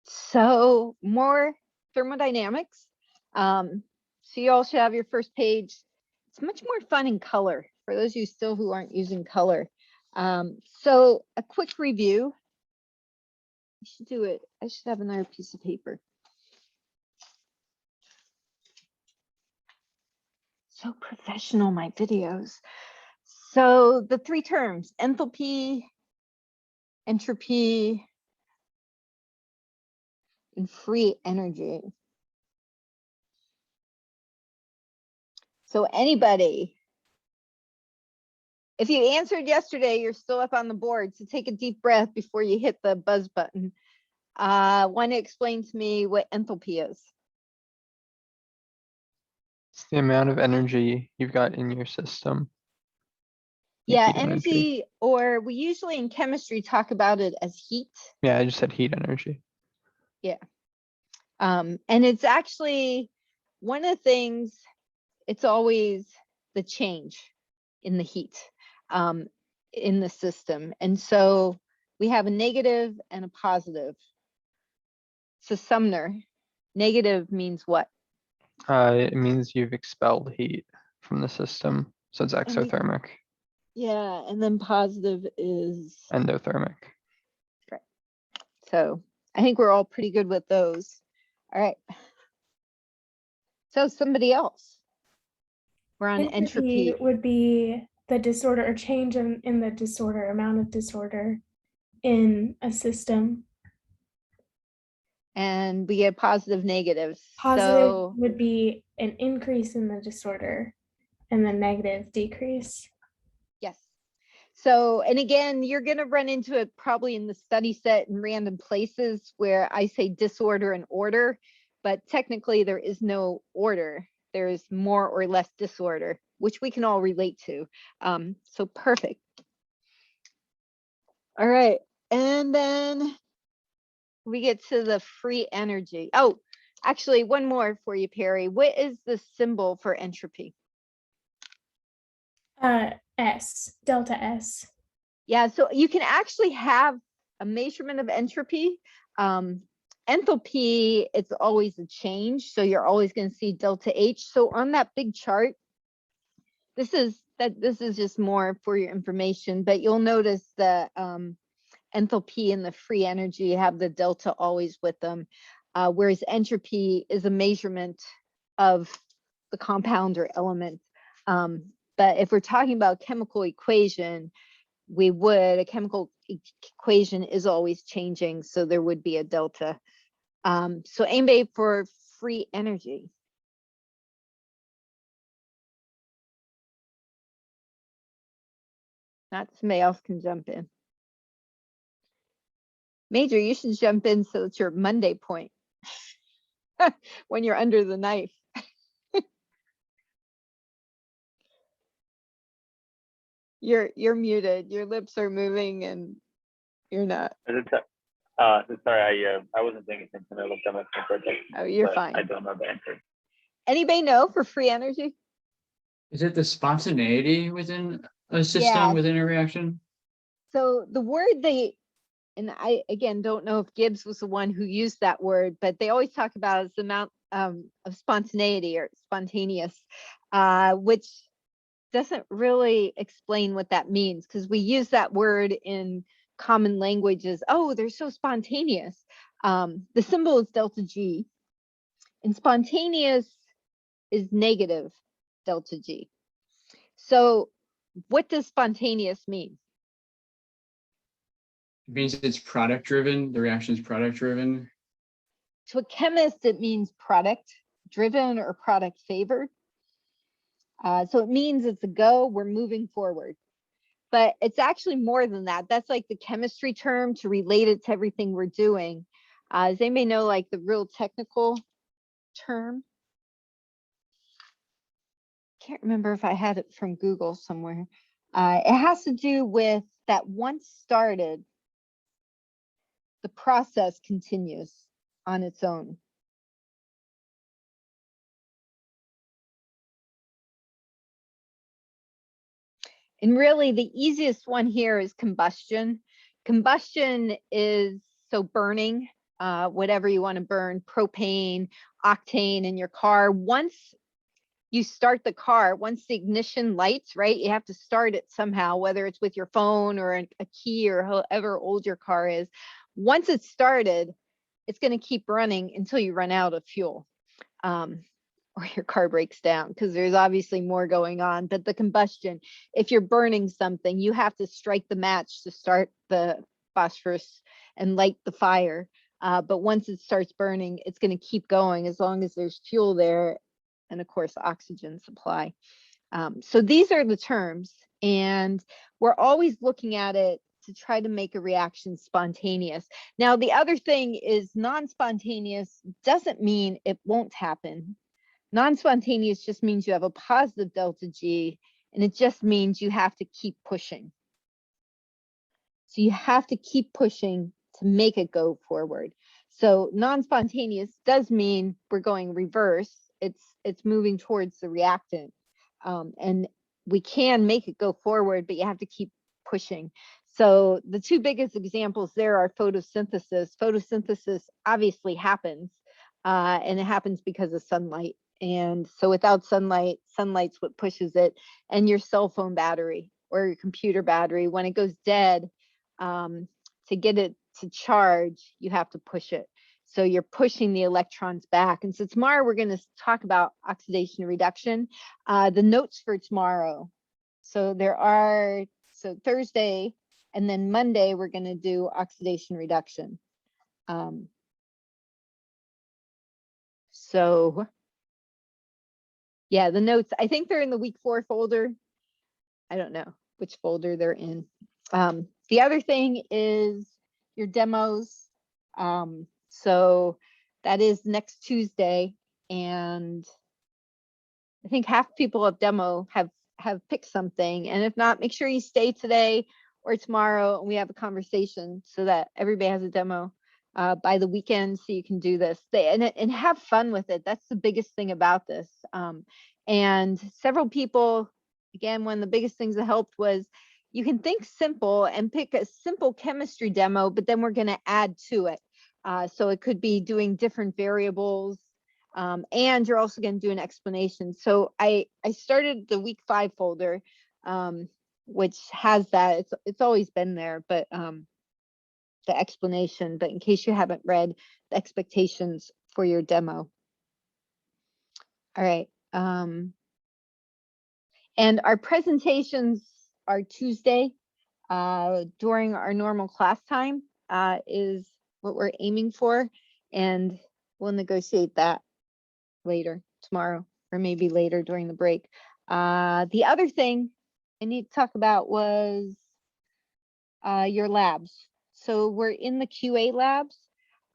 So more thermodynamics. So you all should have your first page. It's much more fun in color for those of you still who aren't using color. So a quick review. I should do it. I should have another piece of paper. So professional, my videos. So the three terms, enthalpy, entropy, and free energy. So anybody, if you answered yesterday, you're still up on the board. So take a deep breath before you hit the buzz button. Want to explain to me what enthalpy is? It's the amount of energy you've got in your system. Yeah, Heat energy, or we usually in chemistry talk about it as heat. Yeah, I just said heat energy. Yeah. And it's actually one of the things, it's always the change in the heat in the system. And so we have a negative and a positive. So Sumner, negative means what? It means you've expelled heat from the system. So it's exothermic. Yeah, and then positive is endothermic. Right. So I think we're all pretty good with those. All right. So somebody else. We're on entropy. Would be the disorder or change in the disorder, amount of disorder in a system. And we get positive, negatives. Positive would be an increase in the disorder and the negative decrease. Yes. So, and again, you're going to run into it probably in the study set in random places where I say disorder and order, but technically there is no order. There is more or less disorder, which we can all relate to. So perfect. All right. And then we get to the free energy. Oh, actually, one more for you, Perry. What is the symbol for entropy? S, delta S. Yeah, so you can actually have a measurement of entropy. Enthalpy, it's always a change. So you're always going to see delta H. So on that big chart, this is just more for your information, but you'll notice that enthalpy and the free energy have the delta always with them, whereas entropy is a measurement of the compound or element. But if we're talking about chemical equation, a chemical equation is always changing, so there would be a delta. So anybody for free energy? Not somebody else can jump in. Major, you should jump in so it's your Monday point when you're under the knife. You're muted. Your lips are moving and you're not. Sorry, I wasn't paying attention. I looked at my phone for a second. Oh, you're fine. I don't know the answer. Anybody know for free energy? Is it the spontaneity within a system, within a reaction? So the word and I, again, don't know if Gibbs was the one who used that word, but they always talk about the amount of spontaneity or spontaneous, which doesn't really explain what that means, because we use that word in common languages. Oh, they're so spontaneous. The symbol is delta G, and spontaneous is negative delta G. So what does spontaneous mean? It means it's product driven, the reaction is product driven. To a chemist, it means product driven or product favored. So it means it's a go, we're moving forward. But it's actually more than that. That's like the chemistry term to relate it to everything we're doing. Does anybody know like the real technical term? Can't remember if I had it from Google somewhere. It has to do with that once started, the process continues on its own. And really the easiest one here is combustion. Combustion is so burning. whatever you want to burn, propane, octane in your car. Once you start the car, once the ignition lights, right, you have to start it somehow, whether it's with your phone or a key or however old your car is. Once it's started, it's going to keep running until you run out of fuel. Or your car breaks down, because there's obviously more going on. But the combustion, if you're burning something, you have to strike the match to start the phosphorus and light the fire. But once it starts burning, it's going to keep going as long as there's fuel there, and of course, oxygen supply. So these are the terms, and we're always looking at it to try to make a reaction spontaneous. Now, the other thing is non-spontaneous doesn't mean it won't happen. Non-spontaneous just means you have a positive delta G, and it just means you have to keep pushing. So you have to keep pushing to make it go forward. So non-spontaneous does mean we're going reverse. It's moving towards the reactant. And we can make it go forward, but you have to keep pushing. So the two biggest examples there are photosynthesis. Photosynthesis obviously happens, and it happens because of sunlight. And so without sunlight, sunlight's what pushes it. And your cell phone battery or your computer battery, when it goes dead, to get it to charge, you have to push it. So you're pushing the electrons back. And so tomorrow we're going to talk about oxidation reduction. The notes for tomorrow. So so Thursday and then Monday, we're going to do oxidation reduction. So yeah, the notes, I think they're in the week 4 folder. I don't know which folder they're in. The other thing is your demos. So that is next Tuesday, and I think half people of demo have picked something, and if not, make sure you stay today or tomorrow and we have a conversation so that everybody has a demo by the weekend, so you can do this and have fun with it. That's the biggest thing about this. And several people, again, one of the biggest things that helped was you can think simple and pick a simple chemistry demo, but then we're going to add to it. So it could be doing different variables, and you're also going to do an explanation. So I started the week 5 folder, which has that. It's always been there, but the explanation. But in case you haven't read the expectations for your demo. All right. And our presentations are Tuesday during our normal class time is what we're aiming for, and we'll negotiate that later tomorrow or maybe later during the break. The other thing I need to talk about was your labs. So we're in the QA labs,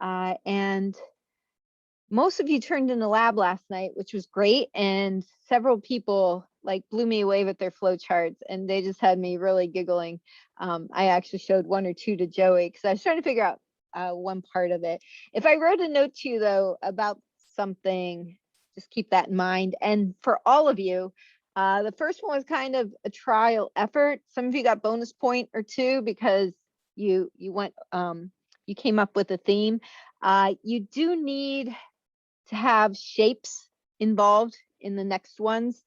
and most of you turned in the lab last night, which was great, and several people like blew me away with their flow charts, and they just had me really giggling. I actually showed 1 or 2 to Joey because I was trying to figure out one part of it. If I wrote a note to you though about something, just keep that in mind. And for all of you, the first one was kind of a trial effort. Some of you got bonus point or 2 because you went you came up with a theme. You do need to have shapes involved in the next ones.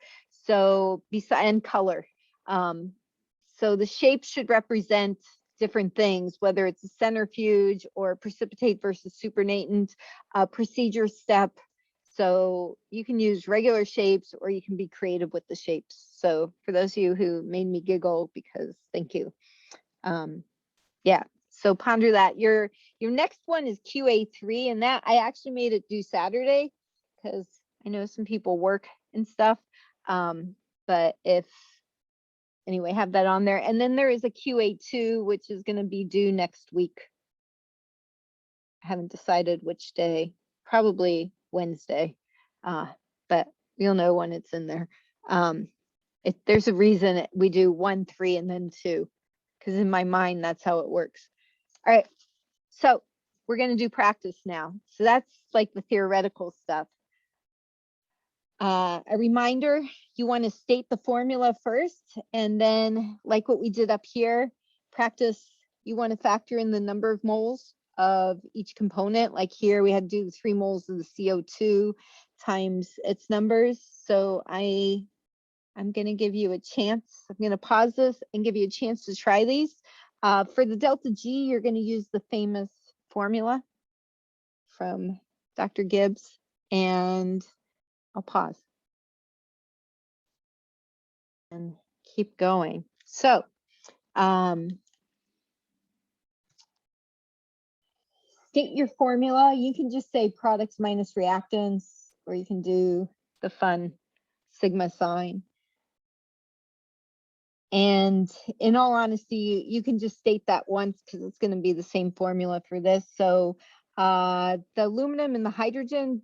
So and color. So the shapes should represent different things, whether it's a centrifuge or precipitate versus supernatant procedure step. So you can use regular shapes or you can be creative with the shapes. So for those of you who made me giggle, because thank you. Yeah, so ponder that. Your next one is QA3, and that I actually made it due Saturday because I know some people work and stuff. But anyway, have that on there. And then there is a QA2, which is going to be due next week. I haven't decided which day, probably Wednesday, but you'll know when it's in there. There's a reason we do 1, 3, and then 2, because in my mind, that's how it works. All right, so we're going to do practice now. So that's like the theoretical stuff. A reminder, you want to state the formula first, and then like what we did up here, practice, you want to factor in the number of moles of each component. Like here, we had to do the 3 moles of the CO2 times its numbers. So I'm going to give you a chance. I'm going to pause this and give you a chance to try these. For the delta G, you're going to use the famous formula from Dr. Gibbs, and I'll pause and keep going. So, state your formula. You can just say products minus reactants, or you can do the fun sigma sign. And in all honesty, you can just state that once because it's going to be the same formula for this. So the aluminum and the hydrogen,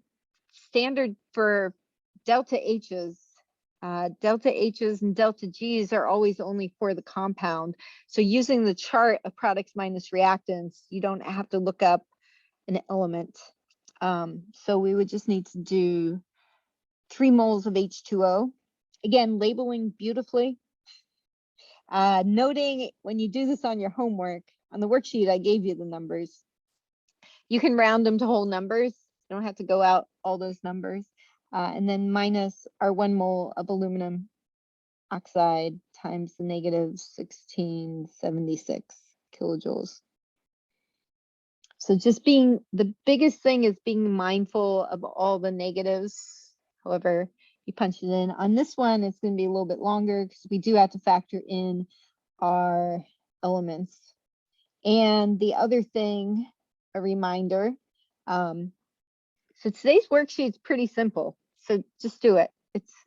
standard for delta H's. Delta H's and delta G's are always only for the compound. So using the chart of products minus reactants, you don't have to look up an element. So we would just need to do 3 moles of H2O. Again, labeling beautifully. Noting when you do this on your homework, on the worksheet, I gave you the numbers. You can round them to whole numbers. You don't have to go out all those numbers. And then minus our 1 mole of aluminum oxide times the negative 1676 kilojoules. So just the biggest thing is being mindful of all the negatives. However, you punch it in. On this one, it's going to be a little bit longer because we do have to factor in our elements. And the other thing, a reminder, so today's worksheet's pretty simple. So just do it.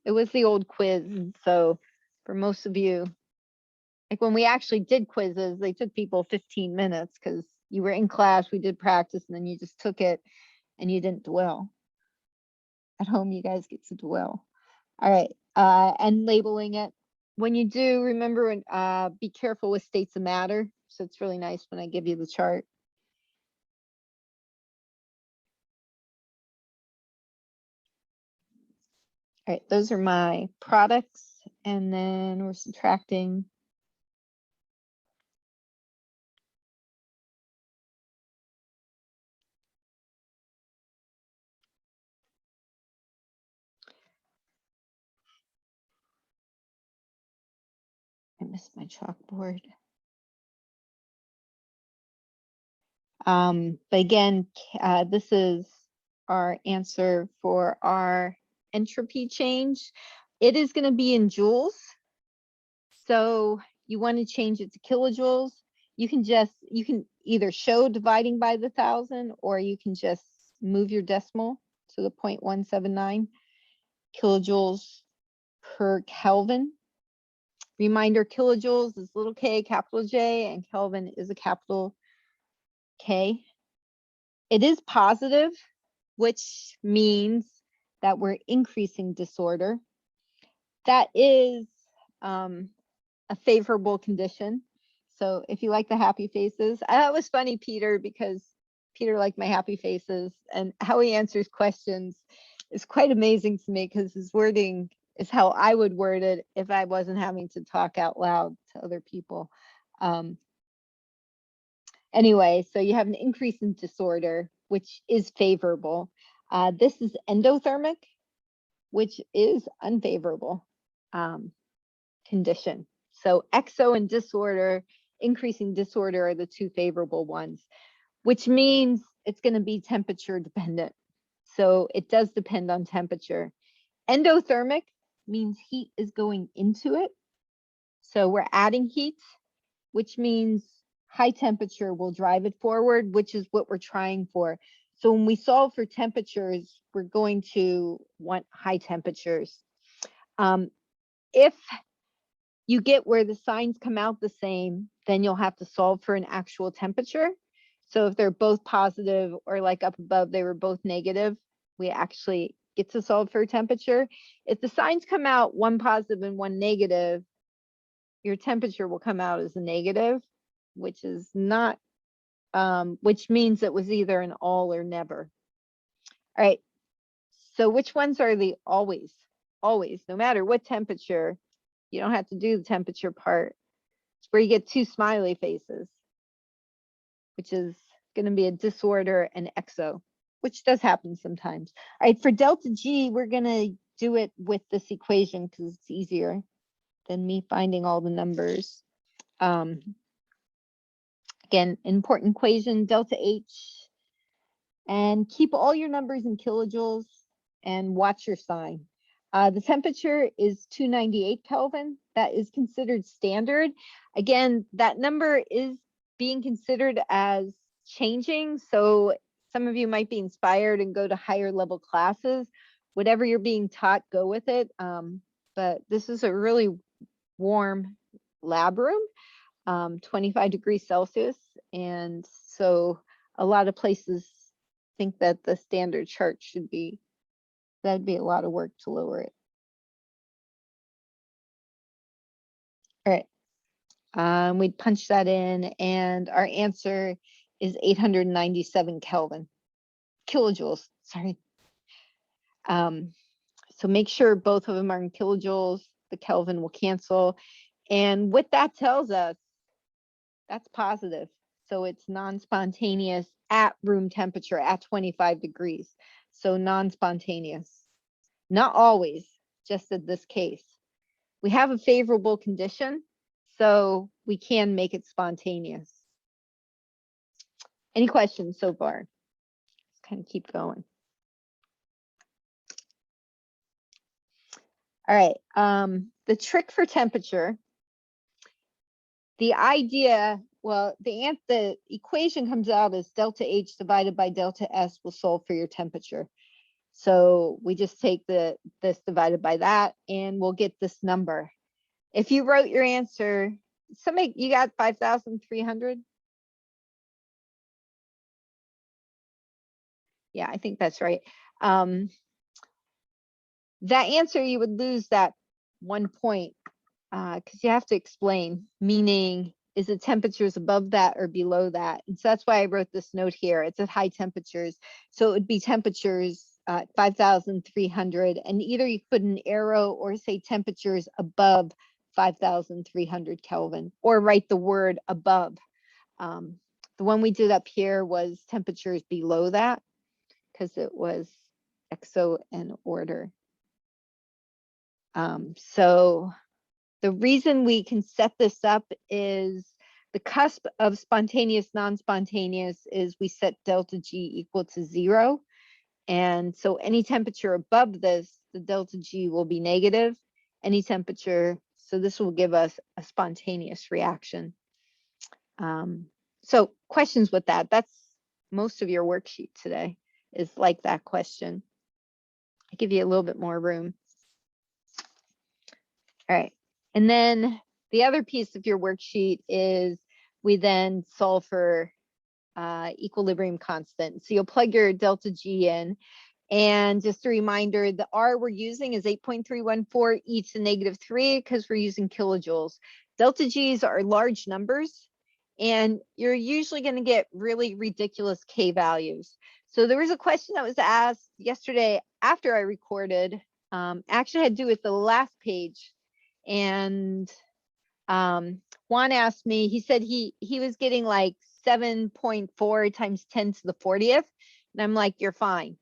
It was the old quiz. And so for most of you, like when we actually did quizzes, they took people 15 minutes because you were in class, we did practice, and then you just took it and you didn't dwell. At home, you guys get to dwell. All right, and labeling it. When you do, remember, be careful with states of matter. So it's really nice when I give you the chart. All right, those are my products, and then we're subtracting. I missed my chalkboard. But again, this is our answer for our entropy change. It is going to be in joules. So you want to change it to kilojoules. You can either show dividing by the 1,000, or you can just move your decimal to the 0.179 kilojoules per Kelvin. Reminder, kilojoules is little k, capital J, and Kelvin is a capital K. It is positive, which means that we're increasing disorder. That is a favorable condition. So if you like the happy faces, that was funny, Peter, because Peter liked my happy faces, and how he answers questions is quite amazing to me because his wording is how I would word it if I wasn't having to talk out loud to other people. Anyway, so you have an increase in disorder, which is favorable. This is endothermic, which is unfavorable condition. So exo and disorder, increasing disorder are the 2 favorable ones, which means it's going to be temperature dependent. So it does depend on temperature. Endothermic means heat is going into it. So we're adding heat, which means high temperature will drive it forward, which is what we're trying for. So when we solve for temperatures, we're going to want high temperatures. If you get where the signs come out the same, then you'll have to solve for an actual temperature. So if they're both positive, or like up above, they were both negative, we actually get to solve for temperature. If the signs come out one positive and one negative, your temperature will come out as a negative, which is not, which means it was either an all or never. All right, so which ones are the always? Always, no matter what temperature, you don't have to do the temperature part. It's where you get 2 smiley faces, which is going to be a disorder and exo, which does happen sometimes. All right, for delta G, we're going to do it with this equation because it's easier than me finding all the numbers. Again, important equation, delta H, and keep all your numbers in kilojoules and watch your sign. The temperature is 298 Kelvin. That is considered standard. Again, that number is being considered as changing. So some of you might be inspired and go to higher level classes. Whatever you're being taught, go with it. But this is a really warm lab room, 25 degrees Celsius. And so a lot of places think that the standard chart should be, that'd be a lot of work to lower it. All right, we'd punch that in and our answer is 897 Kelvin, kilojoules, sorry. So make sure both of them are in kilojoules, the Kelvin will cancel. And what that tells us, that's positive. So it's non-spontaneous at room temperature at 25 degrees. So non-spontaneous, not always, just in this case. We have a favorable condition, so we can make it spontaneous. Any questions so far? Let's kind of keep going. All right, the trick for temperature, the idea, well, the equation comes out as delta H divided by delta S will solve for your temperature. So we just take this divided by that and we'll get this number. If you wrote your answer, you got 5,300? Yeah, I think that's right. That answer, you would lose that 1 point because you have to explain, meaning is the temperatures above that or below that? And so that's why I wrote this note here. It's at high temperatures. So it would be temperatures 5,300, and either you put an arrow or say temperatures above 5,300 Kelvin, or write the word above. The one we did up here was temperatures below that because it was exo and order. So the reason we can set this up is the cusp of spontaneous, non-spontaneous is we set delta G equal to 0. And so any temperature above this, the delta G will be negative. Any temperature, so this will give us a spontaneous reaction. So questions with that, that's most of your worksheet today is like that question. I give you a little bit more room. All right, and then the other piece of your worksheet is we then solve for equilibrium constant. So you'll plug your delta G in, and just a reminder, the R we're using is 8.314 e to -3 because we're using kilojoules. Delta G's are large numbers, and you're usually going to get really ridiculous K values. So there was a question that was asked yesterday after I recorded, actually had to do with the last page. And Juan asked me, he said he was getting like 7.4 times 10 to the 40th. And I'm like, you're fine.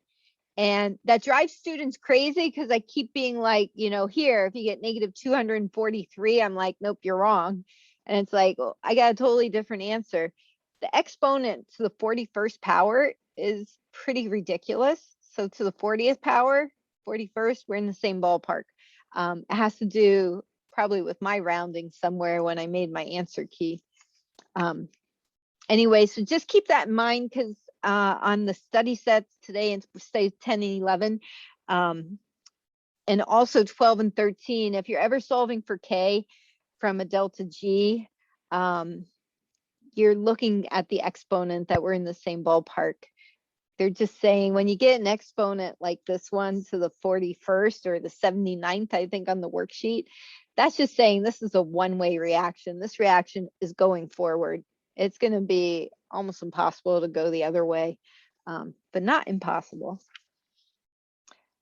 And that drives students crazy because I keep being like, you know, here, if you get -243, I'm like, nope, you're wrong. And it's like, well, I got a totally different answer. The exponent to the 41st power is pretty ridiculous. So to the 40th power, 41st, we're in the same ballpark. It has to do probably with my rounding somewhere when I made my answer key. Anyway, so just keep that in mind because on the study sets today in study 10 and 11, and also 12 and 13, if you're ever solving for K from a delta G, you're looking at the exponent that we're in the same ballpark. They're just saying when you get an exponent like this one to the 41st or the 79th, I think on the worksheet, that's just saying this is a one-way reaction. This reaction is going forward. It's going to be almost impossible to go the other way, but not impossible.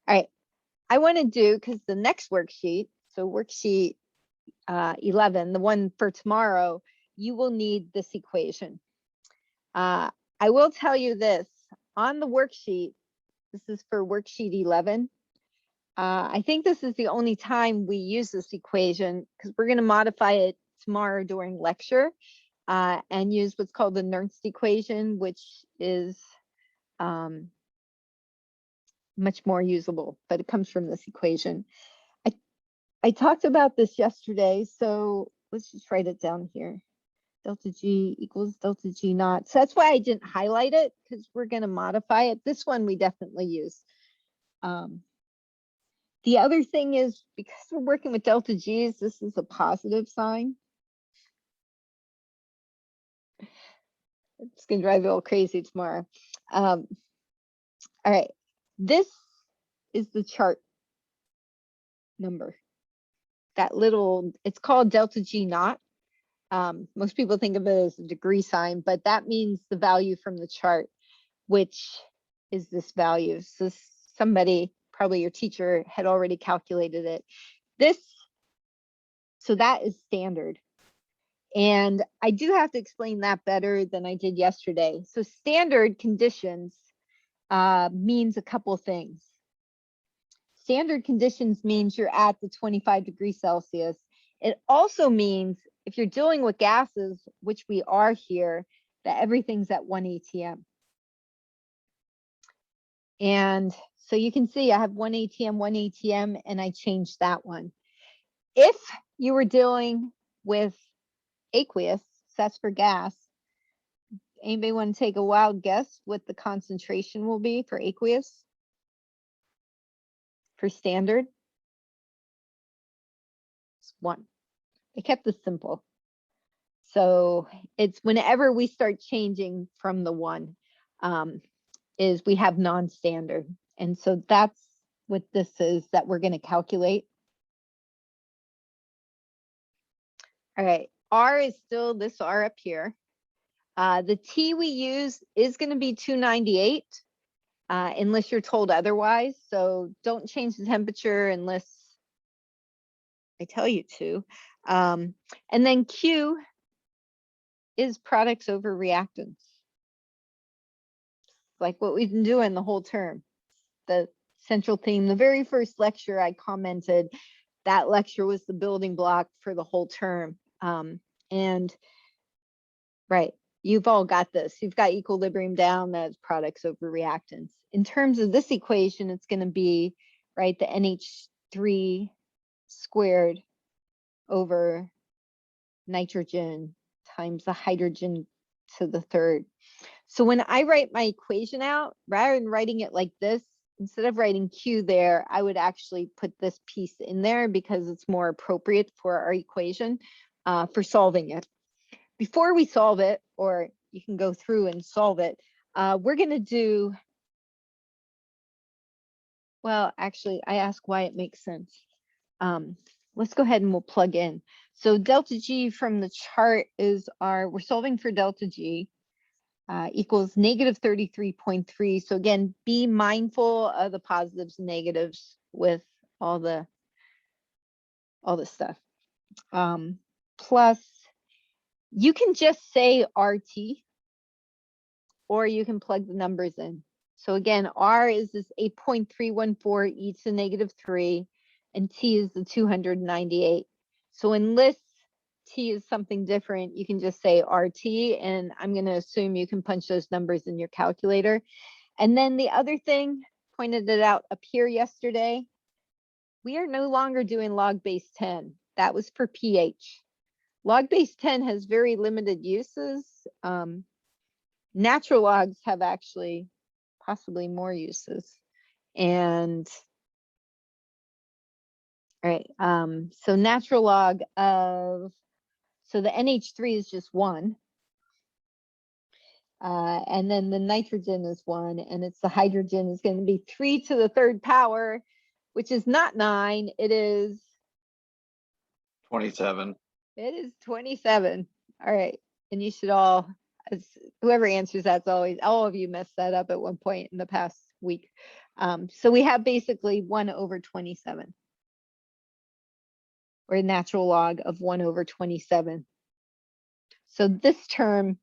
All right, I want to do, because the next worksheet, so worksheet 11, the one for tomorrow, you will need this equation. I will tell you this, on the worksheet, this is for worksheet 11. I think this is the only time we use this equation because we're going to modify it tomorrow during lecture and use what's called the Nernst equation, which is much more usable, but it comes from this equation. I talked about this yesterday, so let's just write it down here. Delta G equals delta G naught. So that's why I didn't highlight it, because we're going to modify it. This one we definitely use. The other thing is, because we're working with delta G's, this is a positive sign. It's going to drive you all crazy tomorrow. All right, this is the chart number. That little, it's called delta G naught. Most people think of it as a degree sign, but that means the value from the chart, which is this value. So somebody, probably your teacher, had already calculated it. So that is standard. And I do have to explain that better than I did yesterday. So standard conditions means a couple things. Standard conditions means you're at the 25 degrees Celsius. It also means if you're dealing with gases, which we are here, that everything's at 1 atm. And so you can see I have 1 atm, and I changed that one. If you were dealing with aqueous, that's for gas. Anybody want to take a wild guess what the concentration will be for aqueous? For standard? It's 1. I kept this simple. So it's whenever we start changing from the 1, is we have non-standard. And so that's what this is that we're going to calculate. All right, R is still this R up here. The T we use is going to be 298 unless you're told otherwise. So don't change the temperature unless I tell you to. And then Q is products over reactants. Like what we've been doing the whole term. The central theme, the very first lecture I commented, that lecture was the building block for the whole term. And right, you've all got this. You've got equilibrium down, that's products over reactants. In terms of this equation, it's going to be, right, the NH3 squared over nitrogen times the hydrogen to the third. So when I write my equation out, rather than writing it like this, instead of writing Q there, I would actually put this piece in there because it's more appropriate for our equation for solving it. Before we solve it, or you can go through and solve it, we're going to do, well, actually, I ask why it makes sense. Let's go ahead and we'll plug in. So delta G from the chart is we're solving for delta G equals negative 33.3. So again, be mindful of the positives and negatives with all the stuff. Plus, you can just say RT, or you can plug the numbers in. So again, R is this 8.314 e to the negative 3, and T is the 298. So unless T is something different, you can just say RT, and I'm going to assume you can punch those numbers in your calculator. And then the other thing, pointed it out up here yesterday, we are no longer doing log base 10. That was for pH. Log base 10 has very limited uses. Natural logs have actually possibly more uses. And all right, so natural log of, so the NH3 is just 1. And then the nitrogen is 1, and it's the hydrogen is going to be 3 to the third power, which is not 9, it is 27. It is 27. All right. And you should all, as whoever answers that's always, all of you messed that up at one point in the past week. So we have basically 1 over 27. Or a natural log of 1 over 27. So this term,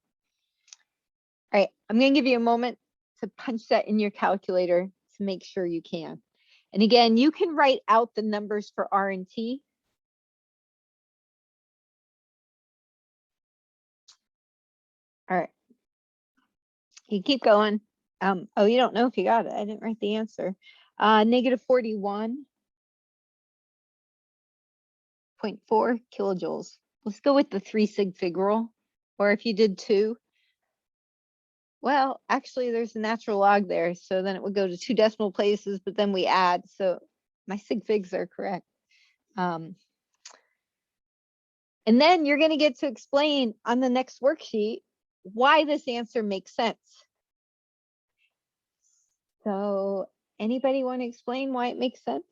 All right, I'm gonna give you a moment to punch that in your calculator to make sure you can. And again, you can write out the numbers for R and T. All right. You keep going. Oh, you don't know if you got it. I didn't write the answer. Negative 41.4 kilojoules. Let's go with the 3 sig fig rule. Or if you did 2, well, actually there's a natural log there. So then it would go to 2 decimal places, but then we add. So my sig figs are correct. And then you're going to get to explain on the next worksheet why this answer makes sense. So anybody want to explain why it makes sense?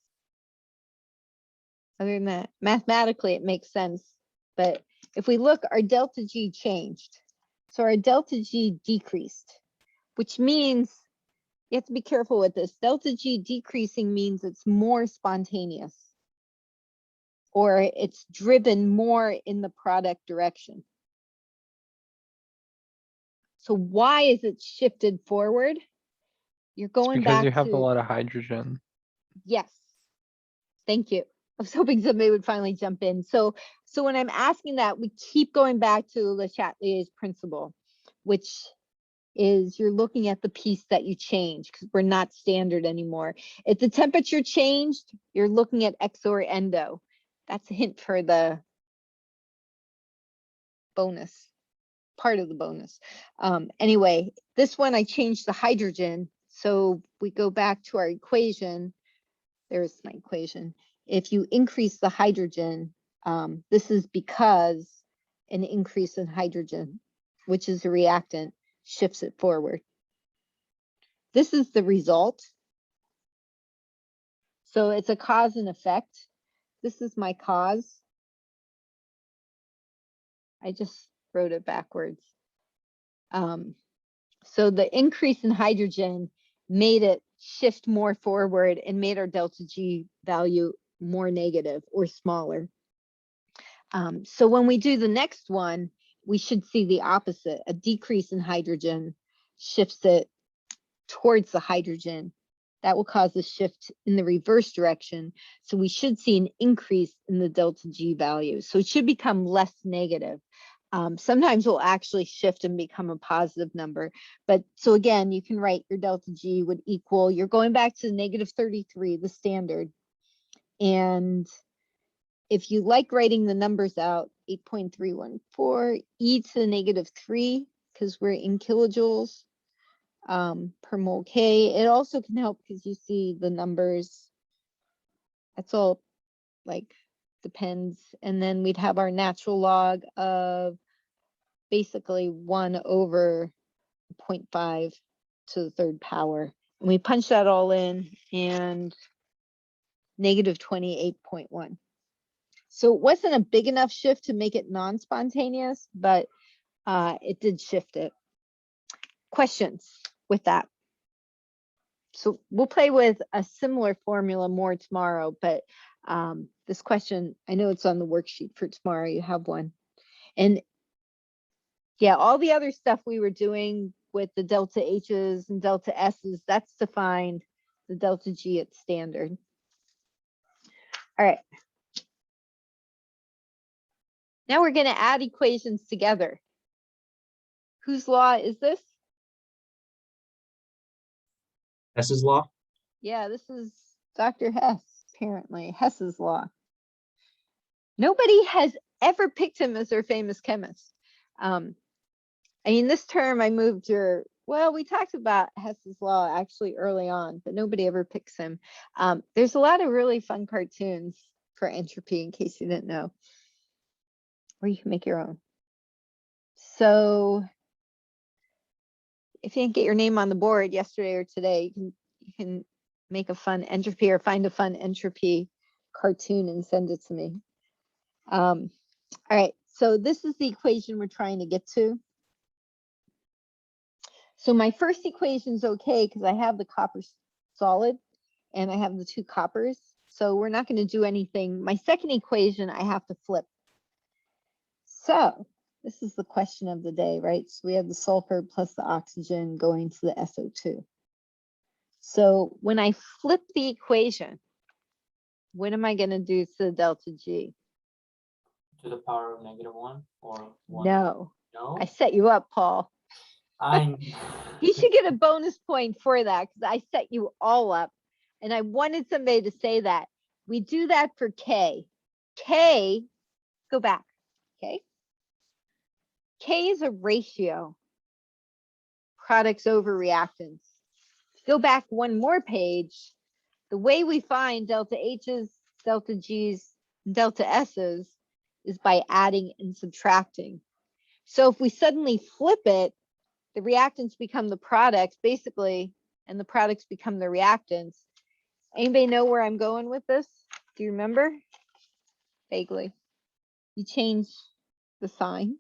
Other than that, mathematically it makes sense. But if we look, our delta G changed. So our delta G decreased, which means you have to be careful with this. Delta G decreasing means it's more spontaneous, or it's driven more in the product direction. So why is it shifted forward? You're going Because back you have to, a lot of hydrogen. yes. Thank you. I was hoping somebody would finally jump in. So when I'm asking that, we keep going back to Le Chatelier's principle, which is you're looking at the piece that you change because we're not standard anymore. If the temperature changed, you're looking at exo or endo. That's a hint for the bonus, part of the bonus. Anyway, this one I changed the hydrogen. So we go back to our equation. There's my equation. If you increase the hydrogen, this is because an increase in hydrogen, which is a reactant, shifts it forward. This is the result. So it's a cause and effect. This is my cause. I just wrote it backwards. So the increase in hydrogen made it shift more forward and made our delta G value more negative or smaller. So when we do the next one, we should see the opposite. A decrease in hydrogen shifts it towards the hydrogen. That will cause a shift in the reverse direction. So we should see an increase in the delta G value. So it should become less negative. Sometimes we'll actually shift and become a positive number. But so again, you can write your delta G would equal, you're going back to negative 33, the standard. And if you like writing the numbers out, 8.314 e to the negative 3, because we're in kilojoules per mole K. It also can help because you see the numbers. That's all like depends. And then we'd have our natural log of basically 1 over 0.5 to the 3rd power. And we punch that all in and negative 28.1. So it wasn't a big enough shift to make it non-spontaneous, but it did shift it. Questions with that? So we'll play with a similar formula more tomorrow, but this question, I know it's on the worksheet for tomorrow, you have one. And yeah, all the other stuff we were doing with the delta H's and delta S's, that's to find the delta G at standard. All right. Now we're going to add equations together. Whose law is this? Hess's law. Yeah, this is Dr. Hess, apparently, Hess's law. Nobody has ever picked him as their famous chemist. I mean, this term I moved your, well, we talked about Hess's law actually early on, but nobody ever picks him. There's a lot of really fun cartoons for entropy, in case you didn't know. Or you can make your own. So if you didn't get your name on the board yesterday or today, you can make a fun entropy or find a fun entropy cartoon and send it to me. All right, so this is the equation we're trying to get to. So my first equation is okay because I have the copper solid and I have the 2 coppers. So we're not going to do anything. My second equation I have to flip. So This is the question of the day, right? So we have the sulfur plus the oxygen going to the SO2. So when I flip the equation, what am I going to do to the delta G? To the power of -1 or 1? No, No. I set you up, Paul. I. You should get a bonus point for that because I set you all up. And I wanted somebody to say that. We do that for K. K, go back, okay? K is a ratio, products over reactants. Go back one more page. The way we find delta H's, delta G's, delta S's is by adding and subtracting. So if we suddenly flip it, the reactants become the products basically, and the products become the reactants. Anybody know where I'm going with this? Do you remember? Vaguely. You change the sign.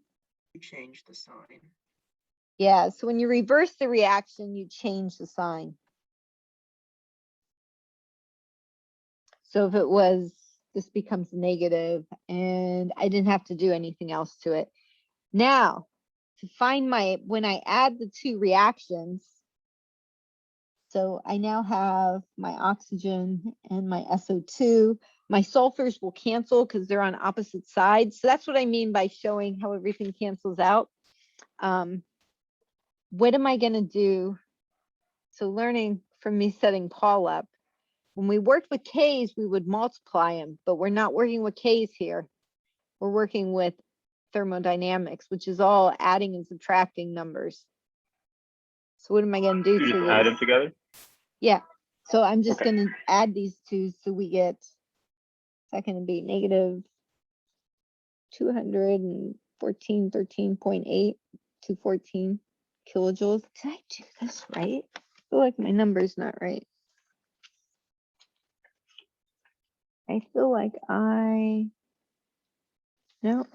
You change the sign. Yeah, so when you reverse the reaction, you change the sign. So if it was, this becomes negative, and I didn't have to do anything else to it. Now, to find when I add the two reactions, so I now have my oxygen and my SO2. My sulfurs will cancel because they're on opposite sides. So that's what I mean by showing how everything cancels out. What am I going to do? So learning from me setting Paul up, when we worked with K's, we would multiply them, but we're not working with K's here. We're working with thermodynamics, which is all adding and subtracting numbers. So what am I going to do You to just this? add them together? Yeah, so I'm just Okay. going to add these two, so we get, that's going to be negative 214.13.8 to 14 kilojoules. Did I do this right? I feel like my number's not right. I feel like no.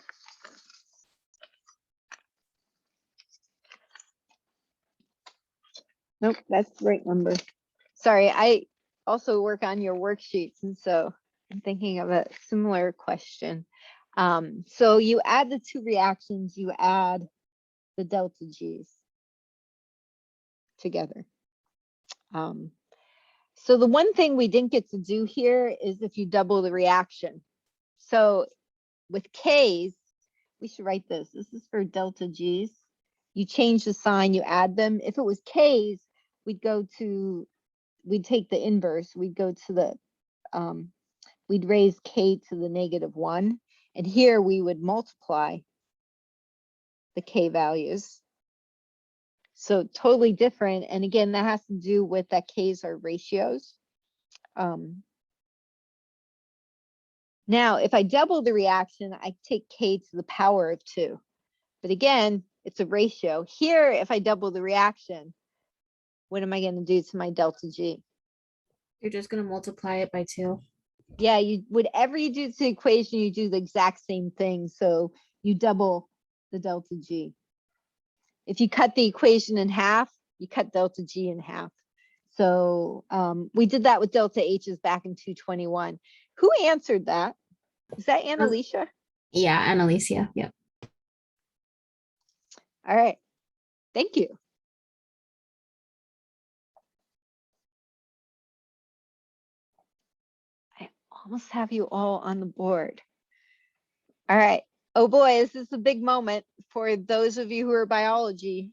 Nope, that's the right number. Sorry, I also work on your worksheets, and so I'm thinking of a similar question. So you add the two reactions, you add the delta G's together. So the one thing we didn't get to do here is if you double the reaction. So with K's, we should write this. This is for delta G's. You change the sign, you add them. If it was K's, we'd take the inverse. We'd go to the, we'd raise K to the -1. And here we would multiply the K values. So totally different. And again, that has to do with that K's are ratios. Now, if I double the reaction, I take K to the power of 2. But again, it's a ratio. Here, if I double the reaction, what am I going to do to my delta G? You're just going to multiply it by 2. Yeah, whatever you do to the equation, you do the exact same thing. So you double the delta G. If you cut the equation in half, you cut delta G in half. So we did that with delta H's back in 221. Who answered that? Is that Annalicia? Yeah, Annalicia. Yep. All right. Thank you. I almost have you all on the board. All right. Oh boy, this is a big moment for those of you who are biology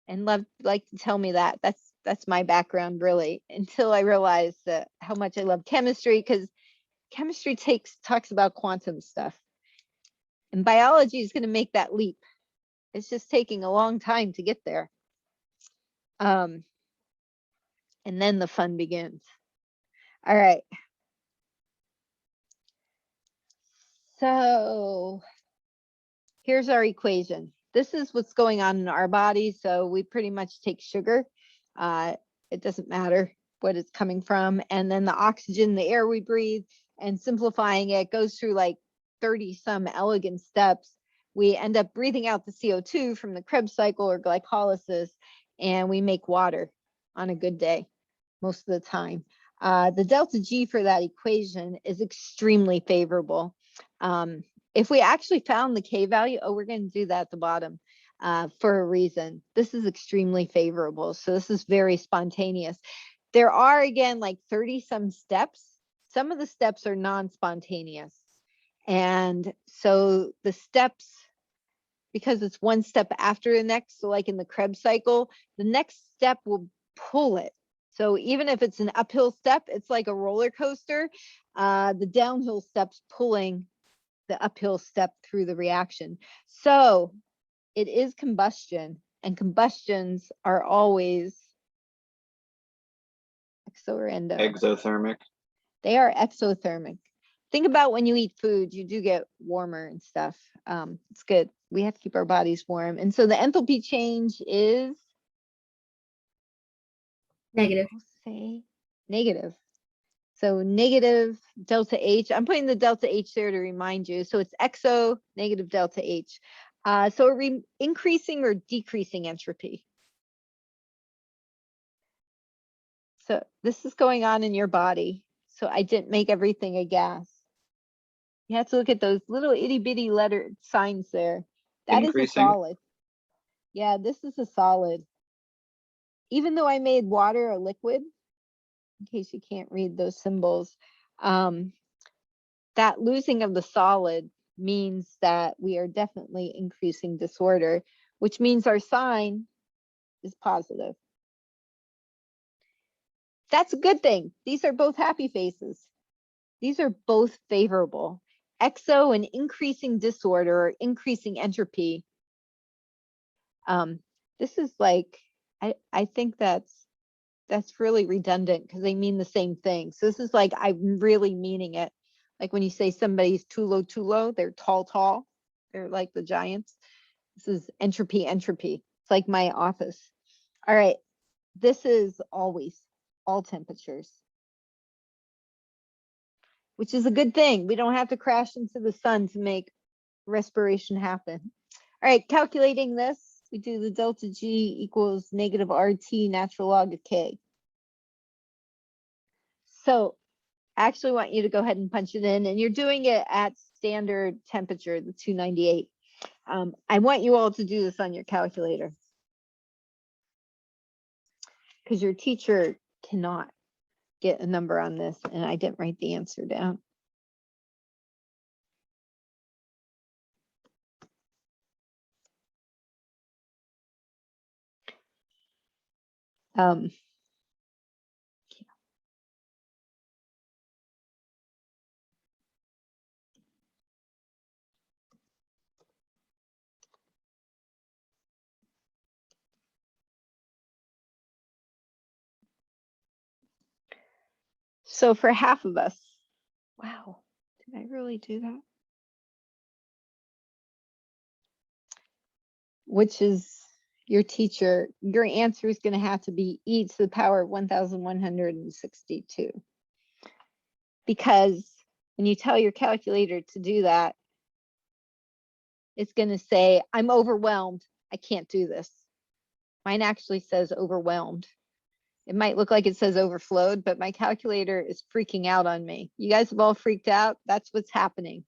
and like to tell me that. That's my background really, until I realized that how much I love chemistry, because chemistry talks about quantum stuff. And biology is going to make that leap. It's just taking a long time to get there. And then the fun begins. All right. So here's our equation. This is what's going on in our body. So we pretty much take sugar. It doesn't matter what it's coming from. And then the oxygen, the air we breathe, and simplifying it goes through like 30 some elegant steps. We end up breathing out the CO2 from the Krebs cycle or glycolysis, and we make water on a good day most of the time. The delta G for that equation is extremely favorable. if we actually found the K value, oh, we're gonna do that at the bottom for a reason. This is extremely favorable. So this is very spontaneous. There are, again, like 30 some steps. Some of the steps are non-spontaneous. And so the steps, because it's one step after the next, so like in the Krebs cycle, the next step will pull it. So even if it's an uphill step, it's like a roller coaster. The downhill step's pulling the uphill step through the reaction. So it is combustion, and combustions are always exo or endo. Exothermic. They are exothermic. Think about when you eat food, you do get warmer and stuff. It's good. We have to keep our bodies warm. And so the enthalpy change is, Negative. I'll say negative. So negative delta H. I'm putting the delta H there to remind you. So it's exo negative delta H. So increasing or decreasing entropy. So this is going on in your body. So I didn't make everything a gas. You have to look at those little itty bitty letter signs there. That is a Increasing. solid. Yeah, this is a solid. Even though I made water a liquid, in case you can't read those symbols, that losing of the solid means that we are definitely increasing disorder, which means our sign is positive. That's a good thing. These are both happy faces. These are both favorable. Exo and increasing disorder or increasing entropy. This is like, I think that's really redundant because they mean the same thing. So this is like, I'm really meaning it. Like when you say somebody's too low, they're tall. They're like the giants. This is entropy. It's like my office. All right. This is always all temperatures, which is a good thing. We don't have to crash into the sun to make respiration happen. All right, calculating this, we do the delta G equals negative RT natural log of K. So I actually want you to go ahead and punch it in, and you're doing it at standard temperature, the 298. I want you all to do this on your calculator because your teacher cannot get a number on this, and I didn't write the answer down. So for half of us, wow, did I really do that? Which is your teacher, your answer is going to have to be e to the power of 1,162. Because when you tell your calculator to do that, it's going to say, I'm overwhelmed. I can't do this. Mine actually says overwhelmed. It might look like it says overflowed, but my calculator is freaking out on me. You guys have all freaked out. That's what's happening.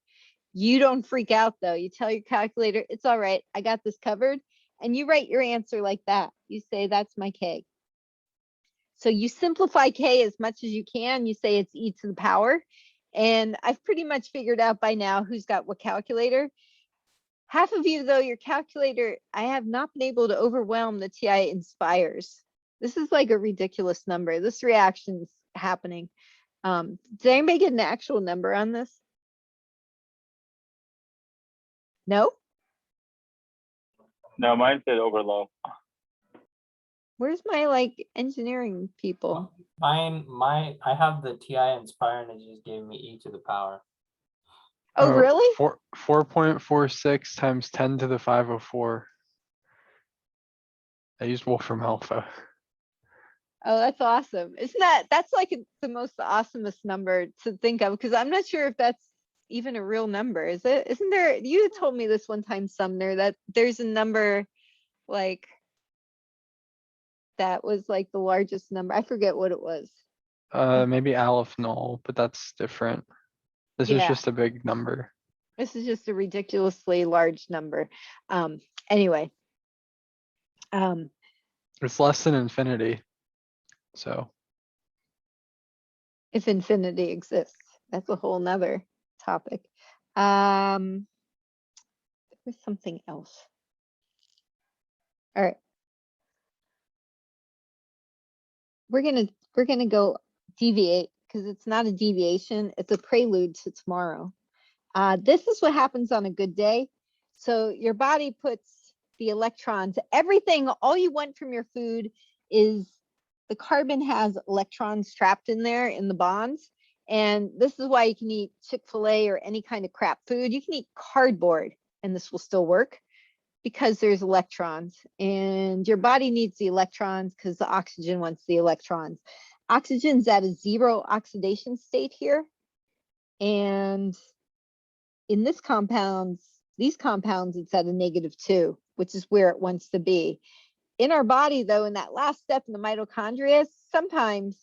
You don't freak out though. You tell your calculator, it's all right. I got this covered. And you write your answer like that. You say, that's my K. So you simplify K as much as you can. You say it's e to the power. And I've pretty much figured out by now who's got what calculator. Half of you though, your calculator, I have not been able to overwhelm the TI inspires. This is like a ridiculous number. This reaction's happening. Did anybody get an actual number on this? No? No, mine said overload. Where's my like engineering people? I have the TI Inspire and it just gave me e to the power. Oh, really? 4.46 times 10 to the 504. I used Wolfram Alpha. Oh, that's awesome. Isn't that's like the most awesomest number to think of, because I'm not sure if that's even a real number, is it? Isn't there, you told me this one time, Sumner, that there's a number like that was like the largest number. I forget what it was. Maybe Aleph null, but that's different. This is Yeah. just a big number. This is just a ridiculously large number. Anyway. It's less than infinity. So If infinity exists, that's a whole nother topic. There was something else. All right. We're gonna go deviate because it's not a deviation, it's a prelude to tomorrow. This is what happens on a good day. So your body puts the electrons, everything, all you want from your food is the carbon has electrons trapped in there in the bonds. And this is why you can eat Chick-fil-A or any kind of crap food. You can eat cardboard and this will still work because there's electrons, and your body needs the electrons because the oxygen wants the electrons. Oxygen's at a 0 oxidation state here. And in these compounds, it's at a -2, which is where it wants to be. In our body, though, in that last step in the mitochondria, sometimes,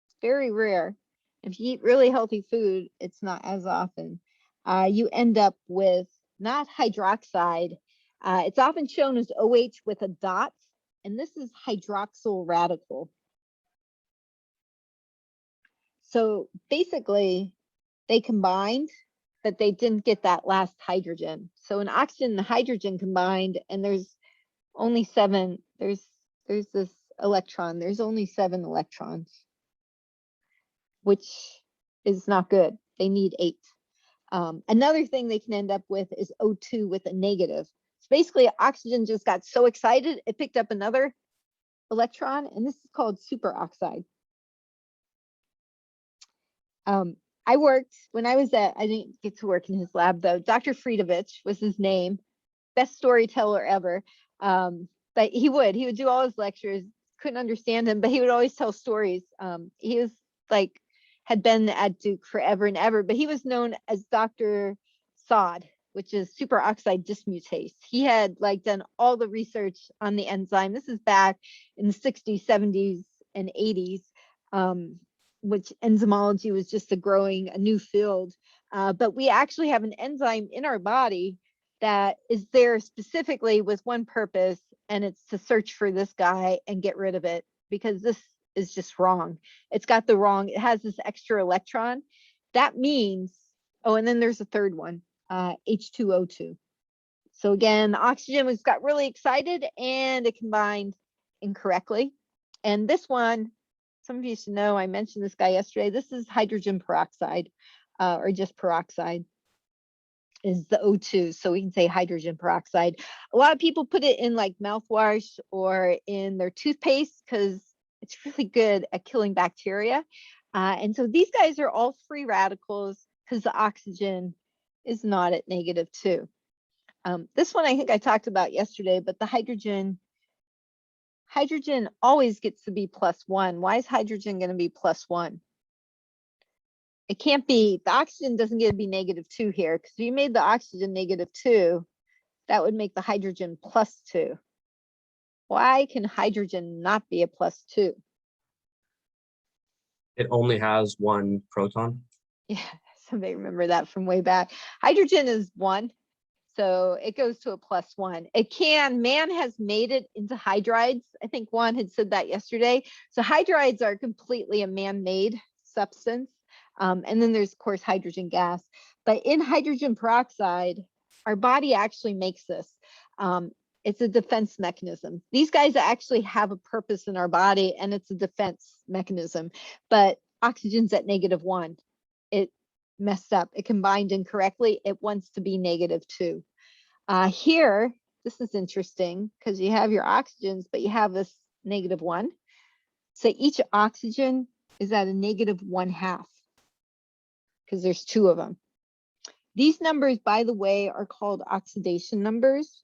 it's very rare, if you eat really healthy food, it's not as often, you end up with not hydroxide. It's often shown as OH with a dot, and this is hydroxyl radical. So basically, they combined, but they didn't get that last hydrogen. So an oxygen and hydrogen combined, and there's only 7. There's this electron. There's only 7 electrons, which is not good. They need 8. Another thing they can end up with is O2 with a negative. So basically, oxygen just got so excited, it picked up another electron, and this is called superoxide. I worked, when I was I didn't get to work in his lab though. Dr. Friedovich was his name, best storyteller ever. But he would do all his lectures, couldn't understand him, but he would always tell stories. He was like, had been at Duke forever and ever, but he was known as Dr. Sod, which is superoxide dismutase. He had like done all the research on the enzyme. This is back in the 60s, 70s, and 80s, which enzymology was just a new field. But we actually have an enzyme in our body that is there specifically with one purpose, and it's to search for this guy and get rid of it, because this is just wrong. It has this extra electron. That means, oh, and then there's a third one, H2O2. So again, the oxygen got really excited and it combined incorrectly. And this one, some of you should know, I mentioned this guy yesterday. This is hydrogen peroxide, or just peroxide is the O2. So we can say hydrogen peroxide. A lot of people put it in like mouthwash or in their toothpaste because it's really good at killing bacteria. And so these guys are all free radicals because the oxygen is not at -2. This one I think I talked about yesterday, but the hydrogen always gets to be +1. Why is hydrogen going to be +1? It can't be, the oxygen doesn't get to be -2 here, because if you made the oxygen -2, that would make the hydrogen +2. Why can hydrogen not be a +2? It only has 1 proton. Yeah, somebody remember that from way back. Hydrogen is 1, so it goes to a +1. Man has made it into hydrides. I think Juan had said that yesterday. So hydrides are completely a man-made substance. And then there's, of course, hydrogen gas. But in hydrogen peroxide, our body actually makes this. It's a defense mechanism. These guys actually have a purpose in our body, and it's a defense mechanism. But oxygen's at -1. It messed up. It combined incorrectly. It wants to be -2. Here, this is interesting because you have your oxygens, but you have this -1. So each oxygen is at a -1/2 because there's 2 of them. These numbers, by the way, are called oxidation numbers.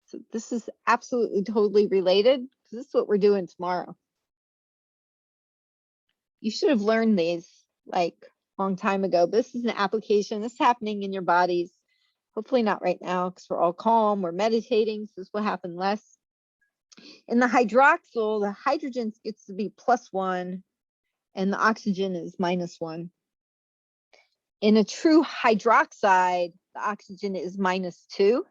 So this is absolutely totally related because this is what we're doing tomorrow. You should have learned these like a long time ago, but this is an application. This is happening in your bodies. Hopefully not right now because we're all calm, we're meditating, so this will happen less. In the hydroxyl, the hydrogen gets to be +1 and the oxygen is -1. In a true hydroxide, the oxygen is -2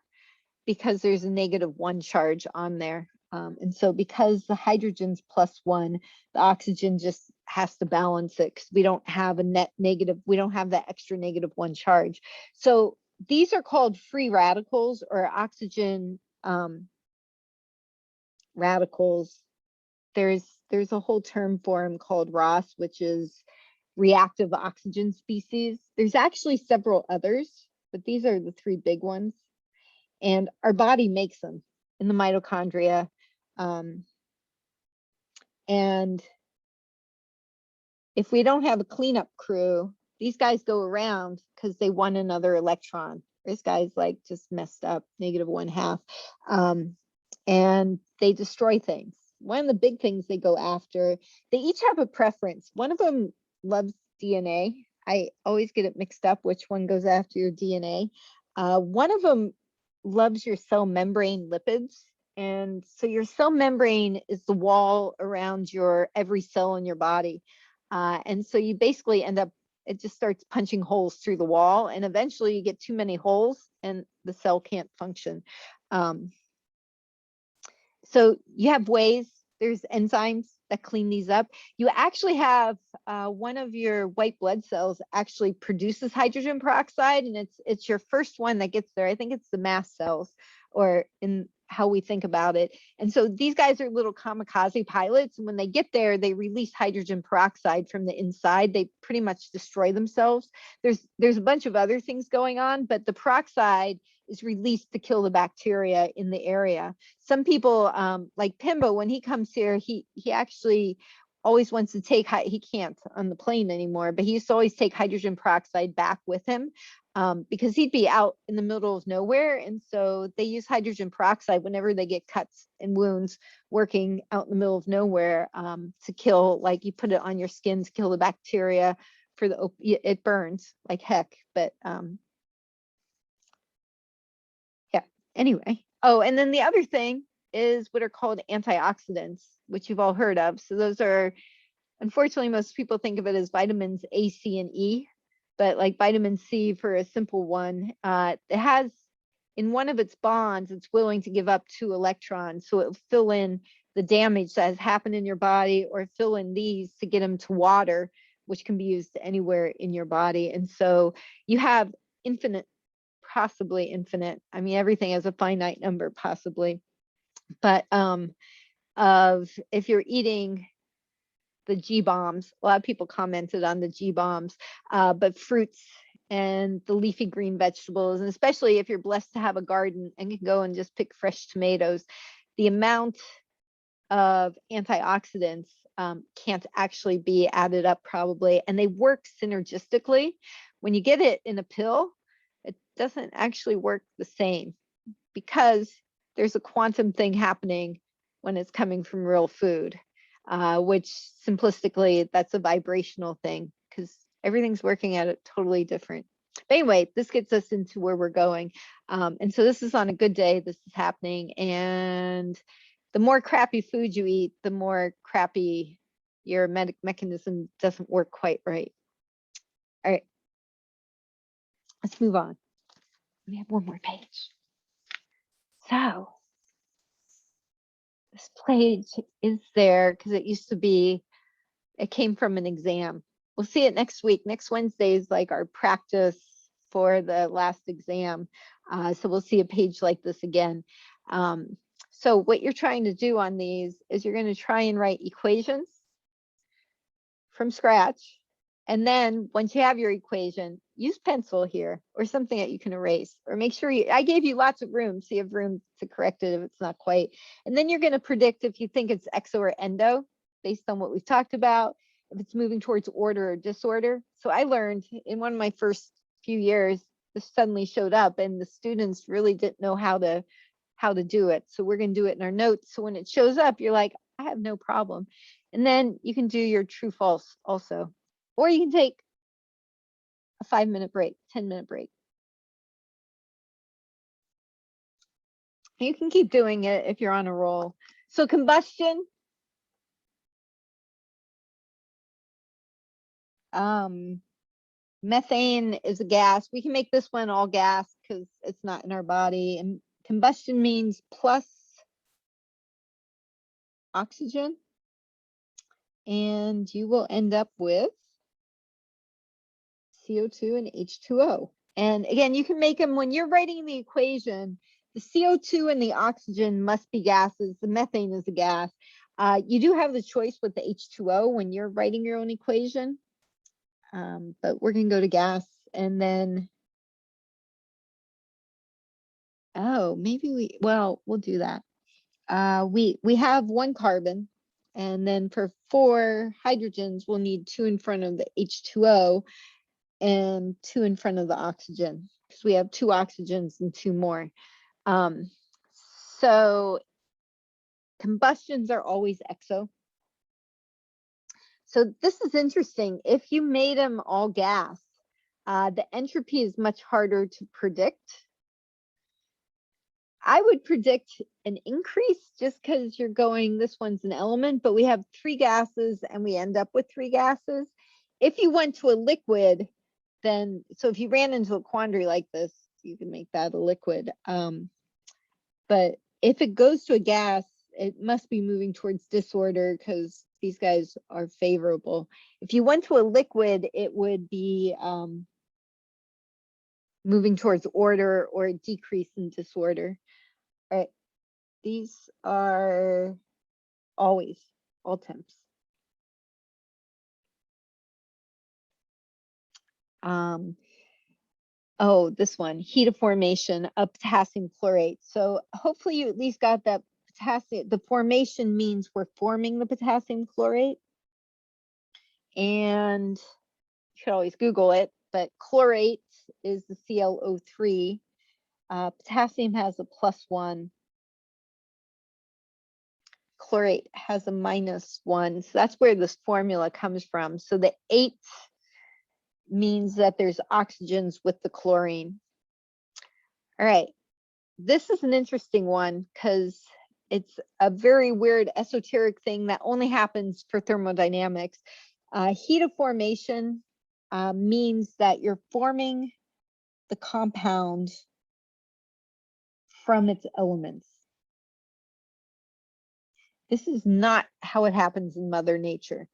because there's a -1 charge on there. And so because the hydrogen's +1, the oxygen just has to balance it because we don't have a net negative, we don't have that extra -1 charge. So these are called free radicals or oxygen radicals. There's a whole term for them called ROS, which is reactive oxygen species. There's actually several others, but these are the 3 big ones. And our body makes them in the mitochondria. And if we don't have a cleanup crew, these guys go around because they want another electron. This guy's like just messed up, -1/2. And they destroy things. One of the big things they go after, they each have a preference. One of them loves DNA. I always get it mixed up which one goes after your DNA. One of them loves your cell membrane lipids. And so your cell membrane is the wall around your every cell in your body. And so you basically end up, it just starts punching holes through the wall, and eventually you get too many holes and the cell can't function. So you have ways, there's enzymes that clean these up. You actually have one of your white blood cells actually produces hydrogen peroxide, and it's your first one that gets there. I think it's the mast cells, or in how we think about it. And so these guys are little kamikaze pilots, and when they get there, they release hydrogen peroxide from the inside. They pretty much destroy themselves. There's a bunch of other things going on, but the peroxide is released to kill the bacteria in the area. Some people, like Pimbo, when he comes here, he actually always wants to take, he can't on the plane anymore, but he used to always take hydrogen peroxide back with him because he'd be out in the middle of nowhere. And so they use hydrogen peroxide whenever they get cuts and wounds working out in the middle of nowhere to kill, like you put it on your skin to kill the bacteria for the, it burns like heck, but anyway. Oh, and then the other thing is what are called antioxidants, which you've all heard of. So those are, unfortunately, most people think of it as vitamins A, C, and E, but like vitamin C, for a simple one, it has in one of its bonds, it's willing to give up 2 electrons. So it'll fill in the damage that has happened in your body, or fill in these to get them to water, which can be used anywhere in your body. And so you have infinite, possibly infinite. I mean, everything has a finite number, possibly. But of if you're eating the G bombs, a lot of people commented on the G bombs, but fruits and the leafy green vegetables, and especially if you're blessed to have a garden and can go and just pick fresh tomatoes, the amount of antioxidants can't actually be added up probably, and they work synergistically. When you get it in a pill, it doesn't actually work the same because there's a quantum thing happening when it's coming from real food, which simplistically, that's a vibrational thing because everything's working at it totally different. But anyway, this gets us into where we're going. And so this is on a good day, this is happening. And the more crappy food you eat, the more crappy your mechanism doesn't work quite right. All right, let's move on. We have one more page. So this page is there because it used to be, it came from an exam. We'll see it next week. Next Wednesday is like our practice for the last exam. So we'll see a page like this again. So what you're trying to do on these is you're going to try and write equations from scratch. And then once you have your equation, use pencil here or something that you can erase, or make sure I gave you lots of room, so you have room to correct it if it's not quite. And then you're going to predict if you think it's exo or endo based on what we've talked about, if it's moving towards order or disorder. So I learned in one of my first few years, this suddenly showed up and the students really didn't know how to do it. So we're going to do it in our notes. So when it shows up, you're like, I have no problem. And then you can do your true false also. Or you can take a 5-minute break, 10-minute break. You can keep doing it if you're on a roll. So combustion. Methane is a gas. We can make this one all gas because it's not in our body. And combustion means plus oxygen. And you will end up with CO2 and H2O. And again, you can make them when you're writing the equation. The CO2 and the oxygen must be gases. The methane is a gas. You do have the choice with the H2O when you're writing your own equation. But we're going to go to gas. And then, oh, maybe we'll do that. We have 1 carbon. And then for 4 hydrogens, we'll need 2 in front of the H2O and 2 in front of the oxygen. Because we have 2 oxygens and 2 more. So combustions are always exo. So this is interesting. If you made them all gas, the entropy is much harder to predict. I would predict an increase just because you're going, this one's an element, but we have 3 gases and we end up with 3 gases. If you went to a liquid, then, so if you ran into a quandary like this, you can make that a liquid. But if it goes to a gas, it must be moving towards disorder because these guys are favorable. If you went to a liquid, it would be moving towards order or a decrease in disorder. All right, these are always all temps. Oh, this one, heat of formation of potassium chlorate. So hopefully you at least got that potassium. The formation means we're forming the potassium chlorate. And you should always Google it, but chlorate is the ClO3. Potassium has a +1. Chlorate has a -1. So that's where this formula comes from. So the 8 means that there's oxygens with the chlorine. All right, this is an interesting one because it's a very weird esoteric thing that only happens for thermodynamics. Heat of formation means that you're forming the compound from its elements. This is not how it happens in Mother Nature.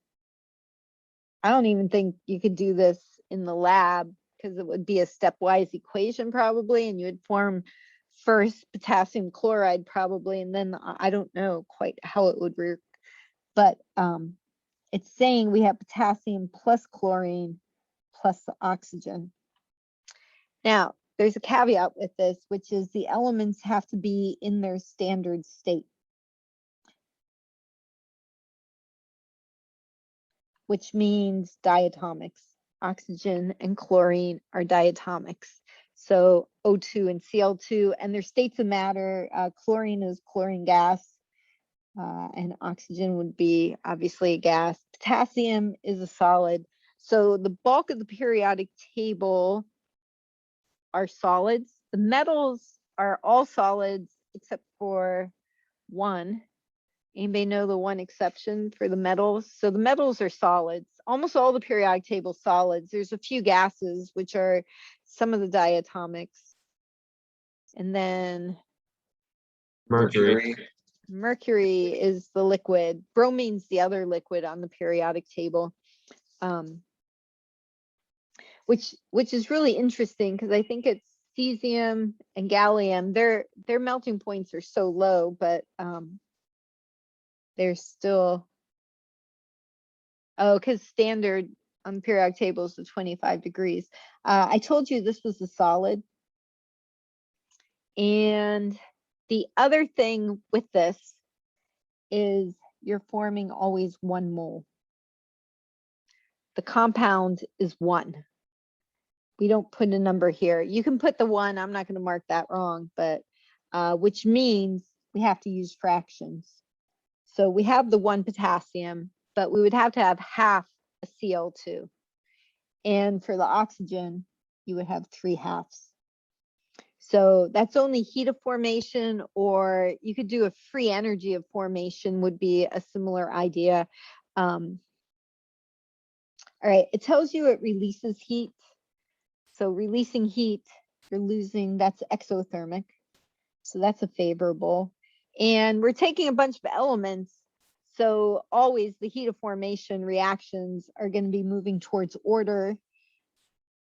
I don't even think you could do this in the lab because it would be a stepwise equation probably, and you would form first potassium chloride probably, and then I don't know quite how it would work. But it's saying we have potassium plus chlorine plus the oxygen. Now, there's a caveat with this, which is the elements have to be in their standard state, which means diatomics. Oxygen and chlorine are diatomics. So O2 and Cl2, and their states of matter, chlorine is chlorine gas, and oxygen would be obviously a gas. Potassium is a solid. So the bulk of the periodic table are solids. The metals are all solids except for one. Anybody know the one exception for the metals? So the metals are solids. Almost all the periodic table solids. There's a few gases, which are some of the diatomics. And then Mercury. mercury is the liquid. Bromine's the other liquid on the periodic table. Which is really interesting because I think it's cesium and gallium. Their melting points are so low, but they're still, oh, because standard on the periodic table is 25 degrees. I told you this was a solid. And the other thing with this is you're forming always 1 mole. The compound is 1. We don't put a number here. You can put the 1, I'm not going to mark that wrong, but which means we have to use fractions. So we have the 1 potassium, but we would have to have half a Cl2. And for the oxygen, you would have 3/2. So that's only heat of formation, or you could do a free energy of formation would be a similar idea. All right, it tells you it releases heat. So releasing heat, you're losing, that's exothermic. So that's a favorable. And we're taking a bunch of elements. So always the heat of formation reactions are going to be moving towards order,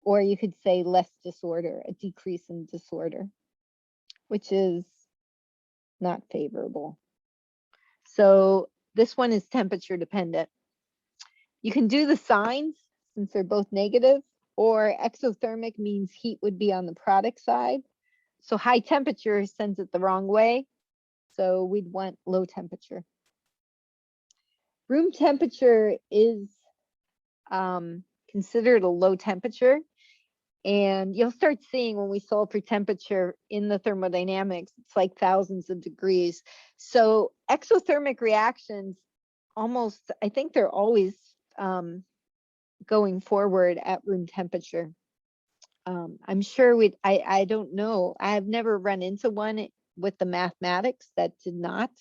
or you could say less disorder, a decrease in disorder, which is not favorable. So this one is temperature dependent. You can do the signs since they're both negative, or exothermic means heat would be on the product side. So high temperature sends it the wrong way. So we'd want low temperature. Room temperature is considered a low temperature. And you'll start seeing when we solve for temperature in the thermodynamics, it's like thousands of degrees. So exothermic reactions, almost, I think they're always going forward at room temperature. I'm sure I don't know. I've never run into one with the mathematics that did not,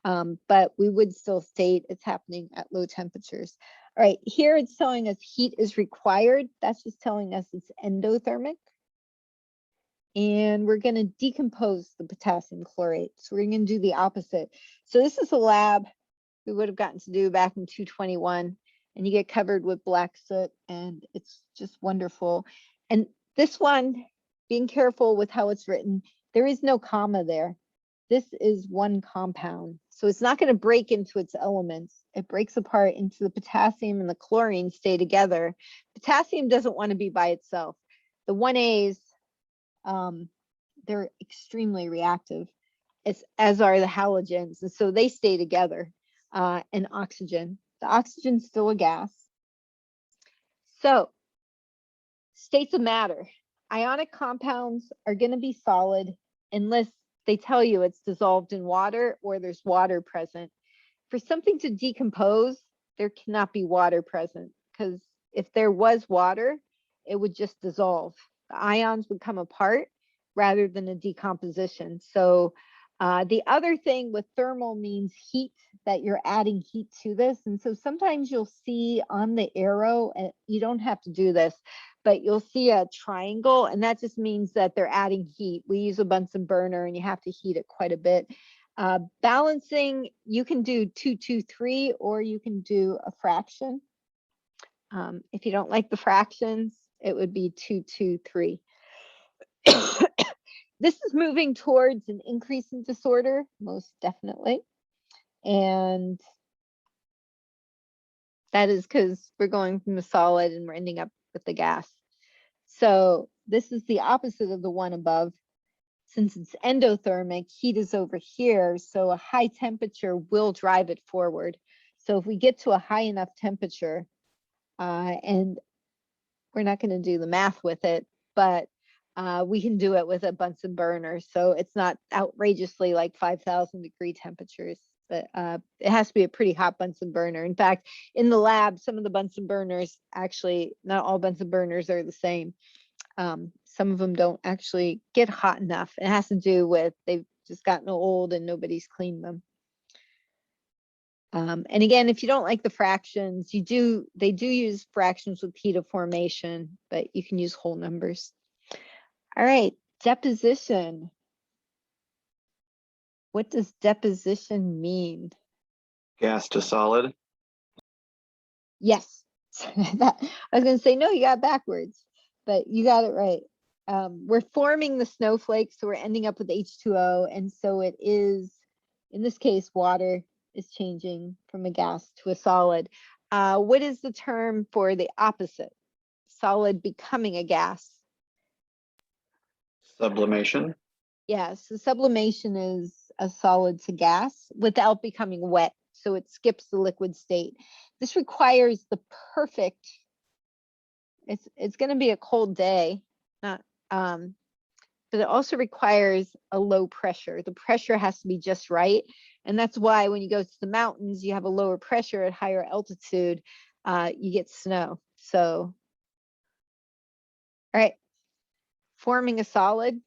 but we would still state it's happening at low temperatures. All right, here it's telling us heat is required. That's just telling us it's endothermic. And we're going to decompose the potassium chlorate. So we're going to do the opposite. So this is a lab we would have gotten to do back in 221. And you get covered with black soot, and it's just wonderful. And this one, being careful with how it's written, there is no comma there. This is one compound. So it's not going to break into its elements. It breaks apart into the potassium and the chlorine stay together. Potassium doesn't want to be by itself. The 1As, they're extremely reactive, as are the halogens. And so they stay together, and oxygen. The oxygen's still a gas. So states of matter. Ionic compounds are going to be solid unless they tell you it's dissolved in water or there's water present. For something to decompose, there cannot be water present, because if there was water, it would just dissolve. The ions would come apart rather than a decomposition. So the other thing with thermal means heat, that you're adding heat to this. And so sometimes you'll see on the arrow, and you don't have to do this, but you'll see a triangle, and that just means that they're adding heat. We use a Bunsen burner and you have to heat it quite a bit. Balancing, you can do 2, 2, 3, or you can do a fraction. If you don't like the fractions, it would be 2, 2, 3. This is moving towards an increase in disorder, most definitely. And that is because we're going from a solid and we're ending up with the gas. So this is the opposite of the one above. Since it's endothermic, heat is over here, so a high temperature will drive it forward. So if we get to a high enough temperature, and we're not going to do the math with it, but we can do it with a Bunsen burner. So it's not outrageously like 5,000 degree temperatures, but it has to be a pretty hot Bunsen burner. In fact, in the lab, some of the Bunsen burners, actually, not all Bunsen burners are the same. Some of them don't actually get hot enough. It has to do with they've just gotten old and nobody's cleaned them. And again, if you don't like the fractions, they do use fractions with heat of formation, but you can use whole numbers. All right, deposition. What does deposition mean? Gas to solid. Yes. I was going to say, no, you got it backwards, but you got it right. We're forming the snowflakes, so we're ending up with H2O. And so it is, in this case, water is changing from a gas to a solid. What is the term for the opposite? Solid becoming a gas. Sublimation. Yes, so sublimation is a solid to gas without becoming wet. So it skips the liquid state. This requires the perfect, it's going to be a cold day, not, but it also requires a low pressure. The pressure has to be just right. And that's why when you go to the mountains, you have a lower pressure at higher altitude, you get snow. So, all right, forming a solid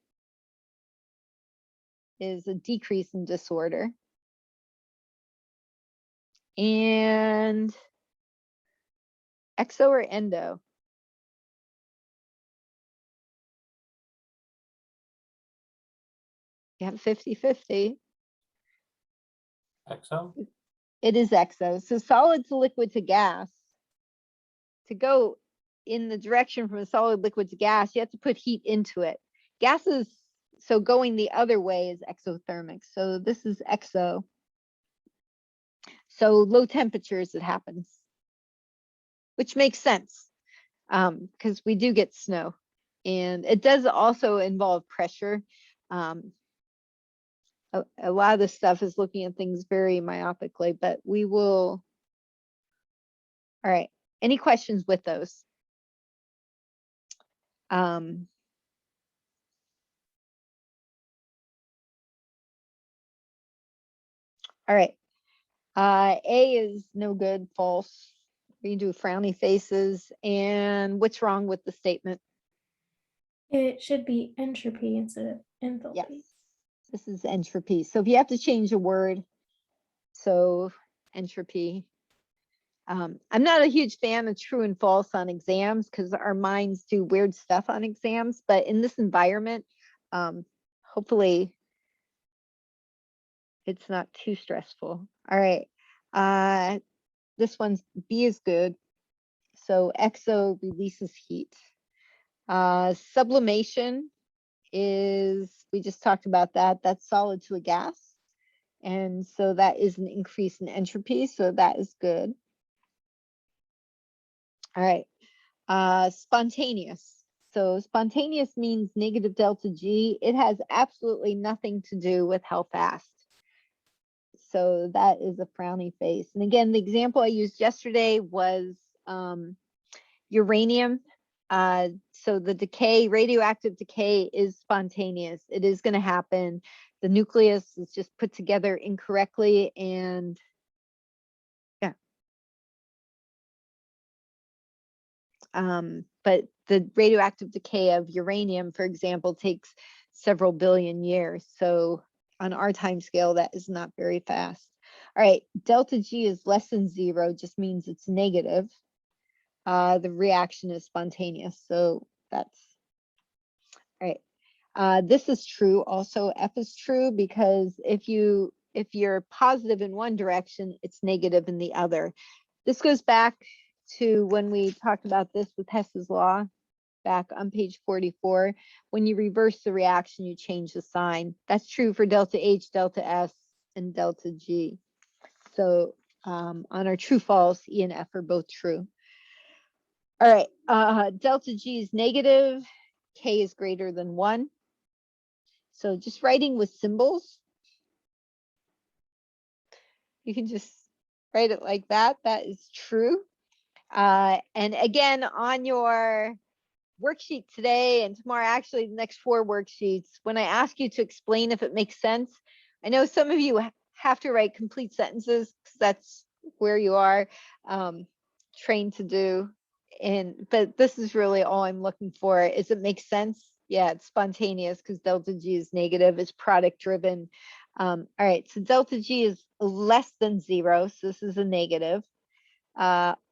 is a decrease in disorder. And exo or endo? You have 50-50. XO? It is exo. So solid to liquid to gas. To go in the direction from a solid liquid to gas, you have to put heat into it. Gases, so going the other way is exothermic. So this is exo. So low temperatures it happens, which makes sense because we do get snow. And it does also involve pressure. A lot of this stuff is looking at things very myopically, but we will. All right. Any questions with those? All right. A is no good, false. We do frowny faces. And what's wrong with the statement? It should be entropy instead of enthalpy. Yes, this is entropy. So if you have to change a word, so entropy. I'm not a huge fan of true and false on exams because our minds do weird stuff on exams, but in this environment, hopefully it's not too stressful. All right. This one's B is good. So exo releases heat. Sublimation is, we just talked about that. That's solid to a gas. And so that is an increase in entropy. So that is good. All right. Spontaneous. So spontaneous means negative delta G. It has absolutely nothing to do with how fast. So that is a frowny face. And again, the example I used yesterday was uranium. So the decay, radioactive decay is spontaneous. It is going to happen. The nucleus is just put together incorrectly and yeah. But the radioactive decay of uranium, for example, takes several billion years. So on our time scale, that is not very fast. All right, delta G is less than 0, just means it's negative. The reaction is spontaneous, so that's all right. This is true also. F is true because if you're positive in one direction, it's negative in the other. This goes back to when we talked about this with Hess's law back on page 44. When you reverse the reaction, you change the sign. That's true for delta H, delta S, and delta G. So on our true false, E and F are both true. All right, delta G is negative, K is greater than 1. So just writing with symbols, you can just write it like that. That is true. And again, on your worksheet today and tomorrow, actually the next 4 worksheets, when I ask you to explain if it makes sense, I know some of you have to write complete sentences because that's where you are trained to do. But this is really all I'm looking for. Is it makes sense? Yeah, it's spontaneous because delta G is negative. It's product driven. All right, so delta G is less than 0. So this is a negative.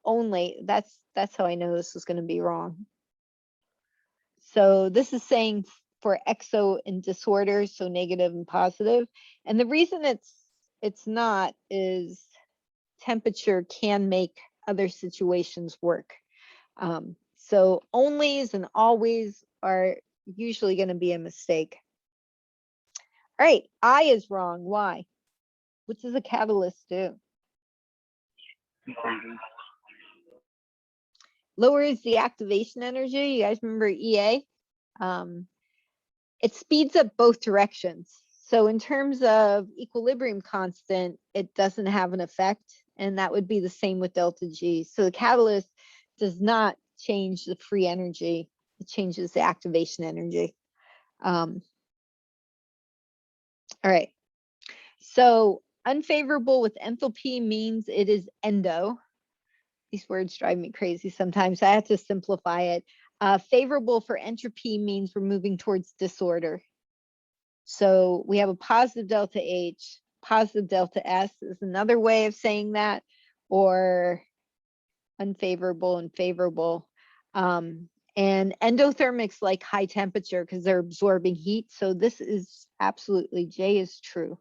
Only that's how I know this is going to be wrong. So this is saying for exo and disorder, so negative and positive. And the reason it's not is temperature can make other situations work. So onlys and always are usually going to be a mistake. All right, I is wrong. Why? What does a catalyst do? Lowers the activation energy. You guys remember EA? It speeds up both directions. So in terms of equilibrium constant, it doesn't have an effect. And that would be the same with delta G. So the catalyst does not change the free energy. It changes the activation energy. All right. So unfavorable with enthalpy means it is endo. These words drive me crazy sometimes. I have to simplify it. Favorable for entropy means we're moving towards disorder. So we have a positive delta H, positive delta S is another way of saying that, or unfavorable and favorable. And endothermic's like high temperature because they're absorbing heat. So this is absolutely, J is true.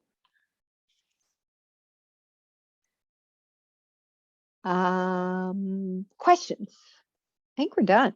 Questions? I think we're done.